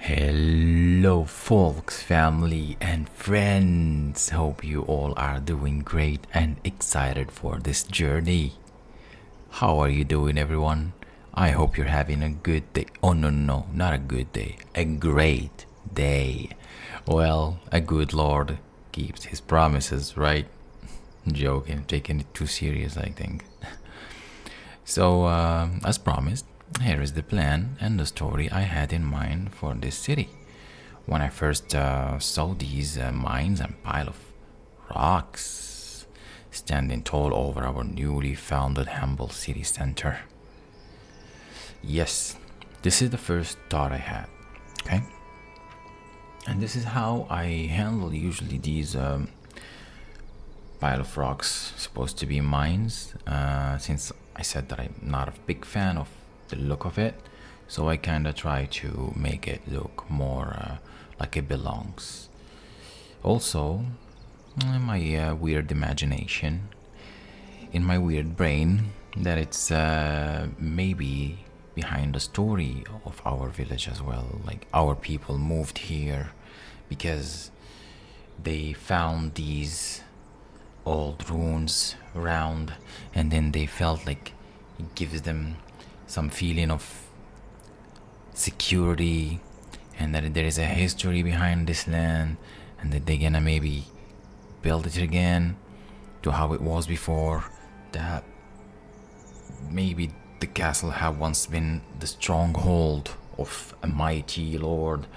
Hello, folks, family, and friends. Hope you all are doing great and excited for this journey. How are you doing, everyone? I hope you're having a good day. Oh, no, not a good day. A great day. Well, a good Lord keeps his promises, right? Joking, taking it too serious, I think. So, as promised, here is the plan and the story I had in mind for this city. When I first saw these mines and pile of rocks standing tall over our newly founded humble city center. Yes, this is the first thought I had. Okay, and this is how I handle usually these pile of rocks supposed to be mines. Since I said that I'm not a big fan of the look of it, so I kind of try to make it look more like it belongs. Also, my weird imagination, in my weird brain, that it's maybe behind the story of our village as well. Like our people moved here because they found these old ruins around, and then they felt like it gives them some feeling of security, and that there is a history behind this land, and that they're gonna maybe build it again to how it was before. That maybe the castle had once been the stronghold of a mighty lord.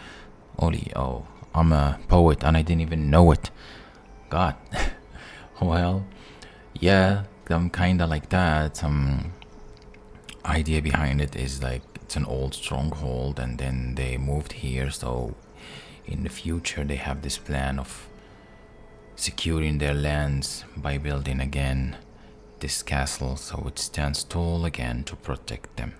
Oh, I'm a poet and I didn't even know it. God. Well, yeah, I'm kinda like that. Some idea behind it is like it's an old stronghold and then they moved here, so in the future they have this plan of securing their lands by building again this castle so it stands tall again to protect them.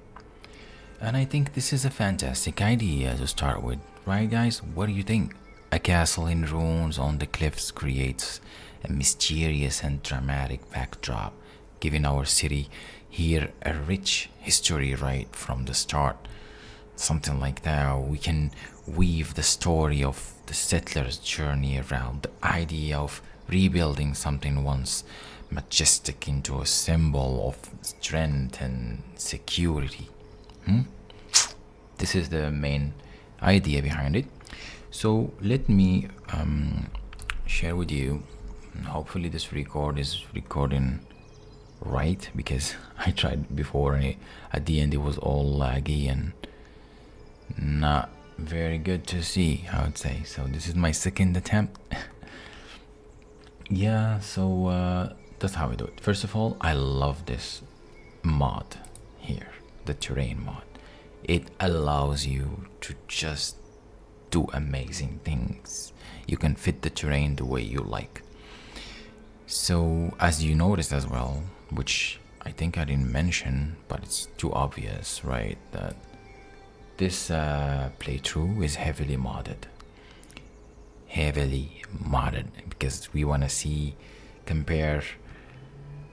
And I think this is a fantastic idea to start with, right guys? What do you think? A castle in ruins on the cliffs creates a mysterious and dramatic backdrop, giving our city here a rich history right from the start. Something like that, we can weave the story of the settlers' journey around the idea of rebuilding something once majestic into a symbol of strength and security. This is the main idea behind it. So let me share with you. Hopefully this record is recording right, because I tried before and at the end it was all laggy and not very good to see, I would say. So this is my second attempt. Yeah, so that's how I do it. First of all, I love this mod here, the terrain mod. It allows you to just do amazing things. You can fit the terrain the way you like. So as you noticed as well, which I think I didn't mention, but it's too obvious, right, that this playthrough is heavily modded. Because we want to see, compare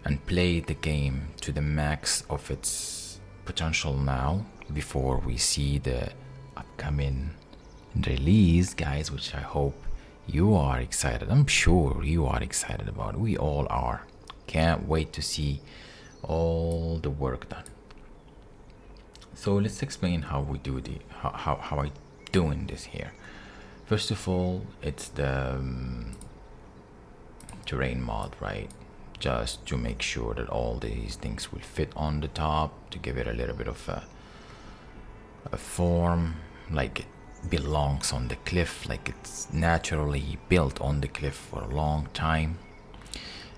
and play the game to the max of its potential now before we see the upcoming release, guys, which I hope you are excited. I'm sure you are excited about it. We all are. Can't wait to see all the work done. So let's explain how we do how I doing this here. First of all, it's the terrain mod, right? Just to make sure that all these things will fit on the top, to give it a little bit of a form, like it belongs on the cliff, like it's naturally built on the cliff for a long time.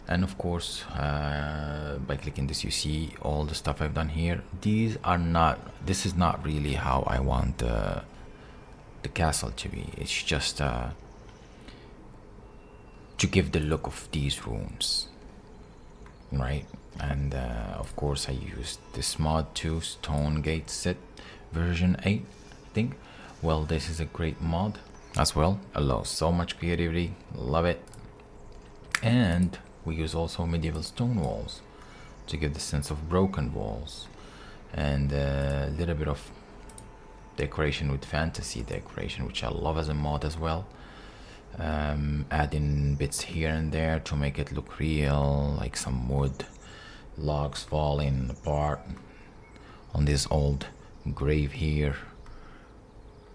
And of course, by clicking this, you see all the stuff I've done here. This is not really how I want the castle to be. It's just to give the look of these ruins, right? And of course I used this mod too, Stone Gate Set version 8, I think. Well, this is a great mod as well. Allows so much creativity, love it. And we use also medieval stone walls to give the sense of broken walls and a little bit of decoration with fantasy decoration, which I love as a mod as well. Adding bits here and there to make it look real, like some wood logs falling apart on this old grave here,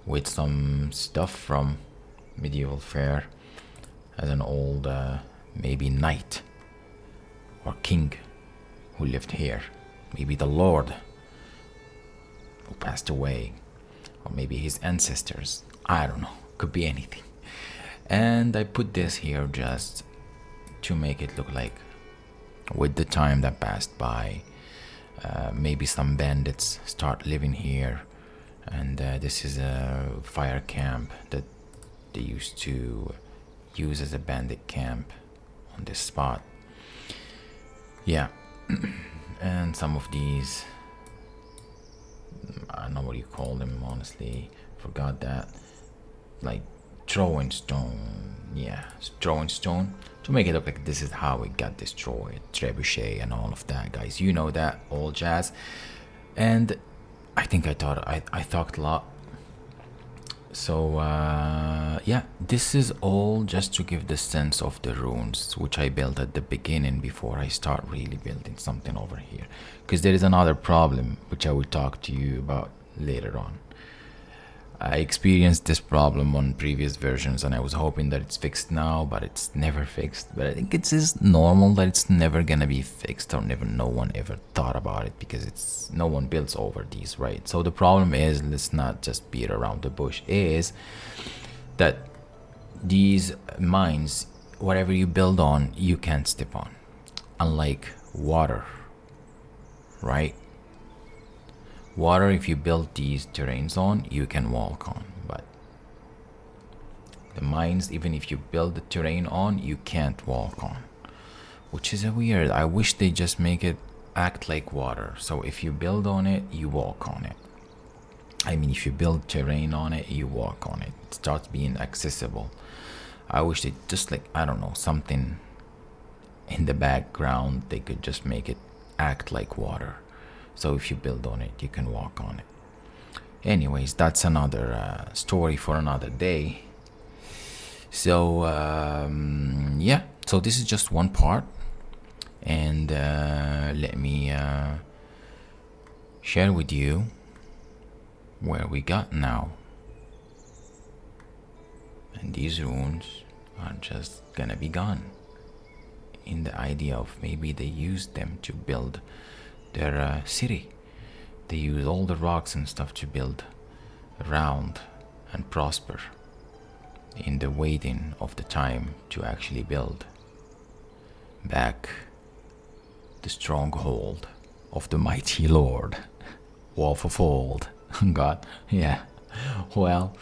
with some stuff from medieval fair as an old maybe knight or king who lived here, maybe the lord who passed away, or maybe his ancestors. I don't know, could be anything. And I put this here just to make it look like with the time that passed by, maybe some bandits start living here. And this is a fire camp that they used to use as a bandit camp on this spot. Yeah. And some of these, I don't know what you call them, honestly, forgot that, like throwing stone. Yeah, throwing stone to make it look like this is how it got destroyed, trebuchet and all of that, guys, you know that old jazz. And I think I talked a lot. So yeah, this is all just to give the sense of the runes, which I built at the beginning before I start really building something over here, because there is another problem which I will talk to you about later on. I experienced this problem on previous versions and I was hoping that it's fixed now, but it's never fixed. But I think it's just normal that it's never gonna be fixed, or no one ever thought about it, because it's no one builds over these, right? So the problem is, let's not just beat around the bush, is that these mines, whatever you build on, you can't step on, unlike water, right? Water, if you build these terrains on, you can walk on, but the mines, even if you build the terrain on, you can't walk on, which is a weird. I wish they just make it act like water, so if you build on it, you walk on it. I mean, if you build terrain on it, you walk on it. It starts being accessible. I wish they just, like, I don't know, something in the background, they could just make it act like water. So if you build on it, you can walk on it. Anyways, that's another story for another day. So yeah, so this is just one part, and let me share with you where we got now. And these runes are just gonna be gone, in the idea of maybe they used them to build their city. They use all the rocks and stuff to build around and prosper in the waiting of the time to actually build back the stronghold of the mighty lord, AwolfOfOld. God, yeah. Well,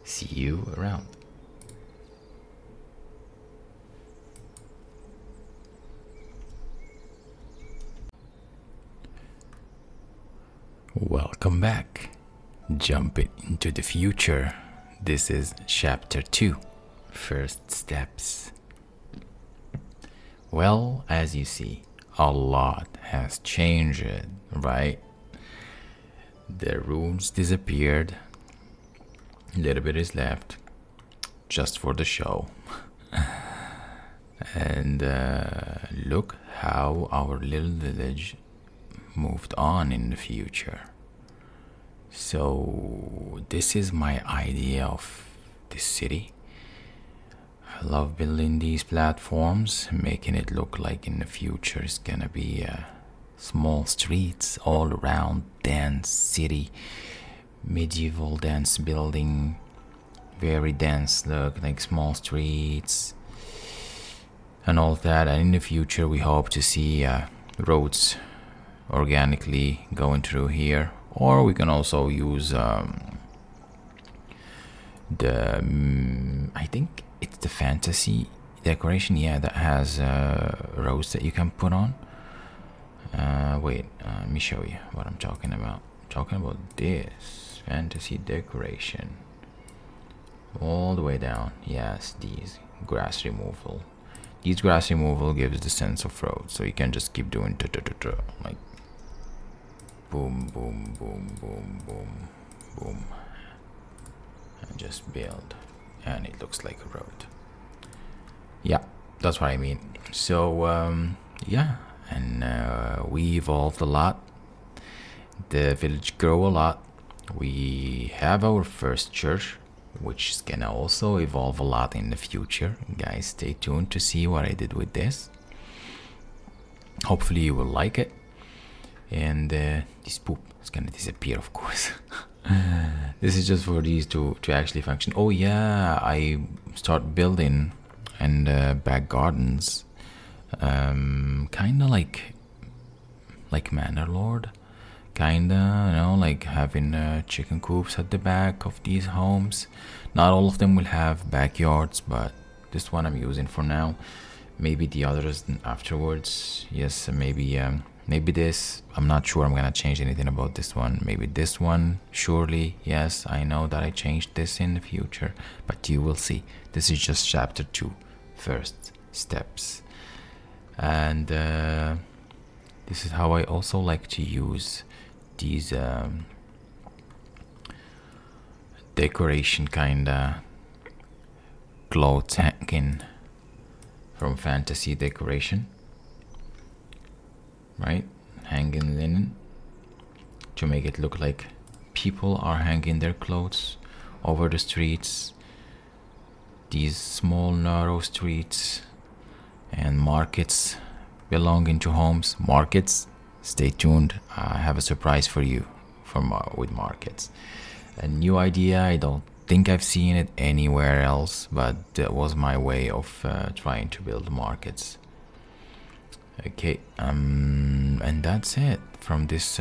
see you around. Welcome back. Jumping into the future. This is chapter 2, first steps. Well, as you see, a lot has changed, right? The runes disappeared. A little bit is left, just for the show. And look how our little village moved on in the future. So this is my idea of this city. I love building these platforms, making it look like in the future it's gonna be small streets all around, dense city, medieval dense building, very dense look, like small streets and all that. And in the future we hope to see roads organically going through here, or we can also use I think it's the fantasy decoration, yeah, that has roads that you can put on. Wait, let me show you what I'm talking about. I'm talking about this fantasy decoration all the way down. Yes, these grass removal. These grass removal gives the sense of road, so you can just keep doing like boom, boom, boom, boom, boom, boom, and just build, and it looks like a road. Yeah, that's what I mean. So yeah, and we evolved a lot. The village grew a lot. We have our first church, which is gonna also evolve a lot in the future. Guys, stay tuned to see what I did with this. Hopefully you will like it. And this poop is gonna disappear, of course. This is just for these to actually function. Oh yeah, I start building and back gardens, kind of like Manor Lord, kinda, you know, like having chicken coops at the back of these homes. Not all of them will have backyards, but this one I'm using for now. Maybe the others afterwards. Yes, maybe this. I'm not sure I'm gonna change anything about this one. Maybe this one, surely. Yes, I know that I changed this in the future, but you will see. This is just chapter 2, first steps. And this is how I also like to use these decoration kinda clothes hanging from fantasy decoration, right? Hanging linen to make it look like people are hanging their clothes over the streets, these small narrow streets, and markets belonging to homes. Markets, stay tuned, I have a surprise for you with markets. A new idea, I don't think I've seen it anywhere else, but that was my way of trying to build markets. Okay, and that's it from this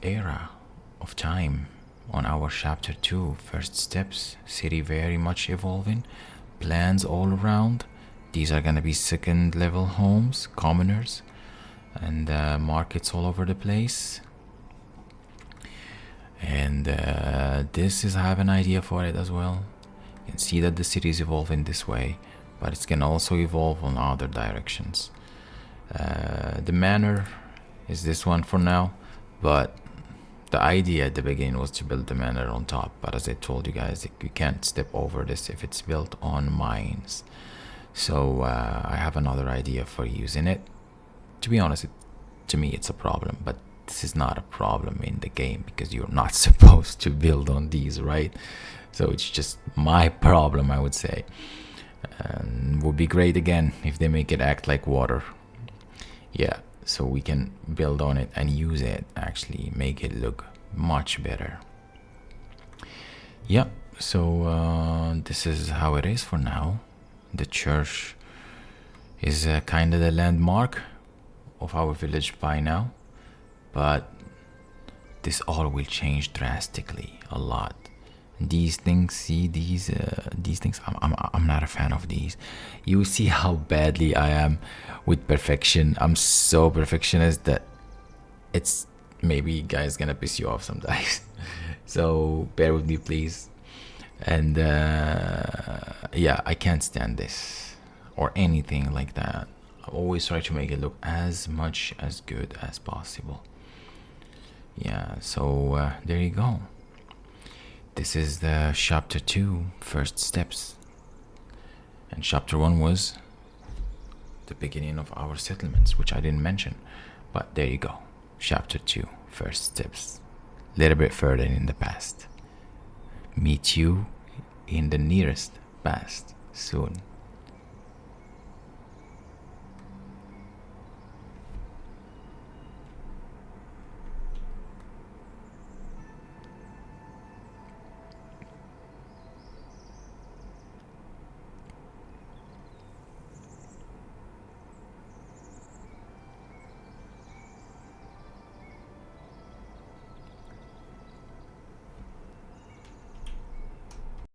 era of time on our chapter 2, first steps. City very much evolving, plans all around. These are gonna be second level homes, commoners, and markets all over the place. And this is, I have an idea for it as well. You can see that the city is evolving this way, but it can also evolve on other directions. The manor is this one for now, but the idea at the beginning was to build the manor on top. But as I told you guys, you can't step over this if it's built on mines. So I have another idea for using it. To be honest, to me it's a problem, but this is not a problem in the game because you're not supposed to build on these, right? So it's just my problem, I would say. Would be great again if they make it act like water. Yeah, so we can build on it and use it, actually make it look much better. Yeah, so this is how it is for now. The church is kind of the landmark of our village by now, but this all will change drastically a lot. These things, see these things, I'm not a fan of these. You see how badly I am with perfection. I'm so perfectionist that it's maybe guys gonna piss you off sometimes. So bear with me, please. And yeah, I can't stand this or anything like that. I always try to make it look as much as good as possible. Yeah, so there you go. This is the chapter 2, first steps. And chapter 1 was the beginning of our settlements, which I didn't mention. But there you go. Chapter 2, first steps. A little bit further in the past. Meet you in the nearest past soon.